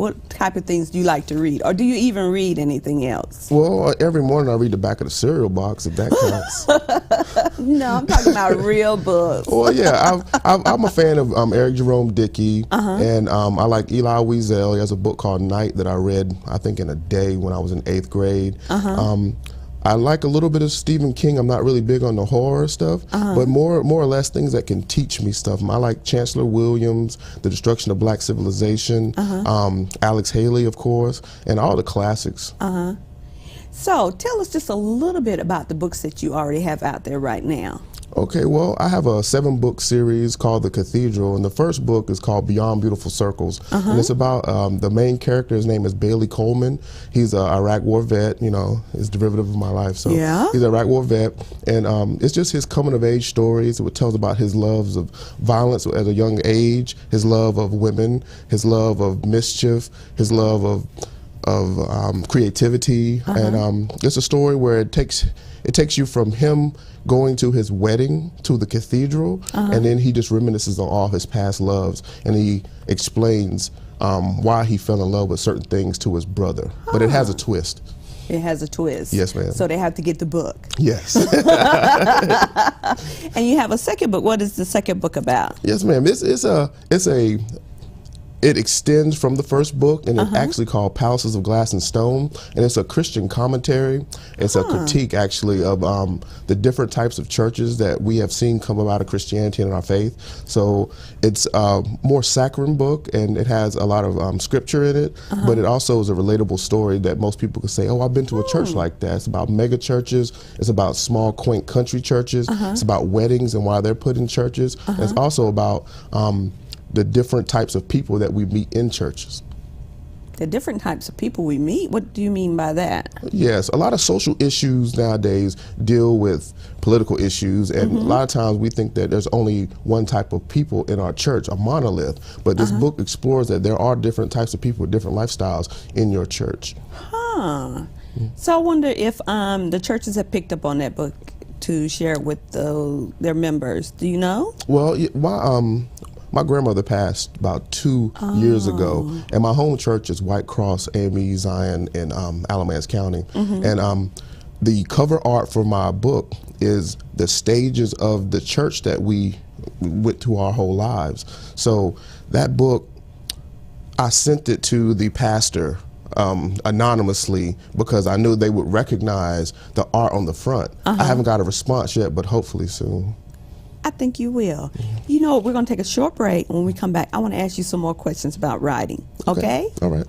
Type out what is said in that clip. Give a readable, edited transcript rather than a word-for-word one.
What type of things do you like to read? Or do you even read anything else? Well, every morning I read the back of the cereal box, if that counts. No, I'm talking about real books. Well, yeah, I'm a fan of Eric Jerome Dickey, and I like Eli Wiesel. He has a book called Night that I read, I think, in a day when I was in 8th grade. I like a little bit of Stephen King. I'm not really big on the horror stuff, but more or less things that can teach me stuff. I like Chancellor Williams, The Destruction of Black Civilization, Alex Haley, of course, and all the classics. So tell us just a little bit about the books that you already have out there right now. Okay, well, I have a 7-book series called The Cathedral, and the first book is called Beyond Beautiful Circles, and it's about the main character. His name is Bailey Coleman. He's an Iraq War vet, you know, his derivative of my life. So he's an Iraq War vet, and it's just his coming-of-age stories. It tells about his loves of violence at a young age, his love of women, his love of mischief, his love of creativity, and it's a story where it takes you from him going to his wedding to the cathedral, and then he just reminisces on all his past loves, and he explains why he fell in love with certain things to his brother. But it has a twist. It has a twist. Yes, ma'am. So they have to get the book. Yes. And you have a second book. What is the second book about? Yes, ma'am. It extends from the first book, and it's actually called Palaces of Glass and Stone, and it's a Christian commentary. It's a critique, actually, of the different types of churches that we have seen come out of Christianity and our faith. So it's a more saccharine book, and it has a lot of scripture in it, but it also is a relatable story that most people could say, oh, I've been to a church like that. It's about mega churches. It's about small, quaint country churches. It's about weddings and why they're put in churches. And it's also about the different types of people that we meet in churches. The different types of people we meet? What do you mean by that? Yes, a lot of social issues nowadays deal with political issues, and a lot of times we think that there's only one type of people in our church, a monolith, but this book explores that there are different types of people with different lifestyles in your church. So I wonder if the churches have picked up on that book to share it with their members. Do you know? Well, my grandmother passed about 2 years ago, and my home church is White Cross AME Zion in Alamance County. And the cover art for my book is the stages of the church that we went to our whole lives. So that book, I sent it to the pastor anonymously because I knew they would recognize the art on the front. I haven't got a response yet, but hopefully soon. I think you will. You know, we're going to take a short break. When we come back, I want to ask you some more questions about writing. Okay? All right.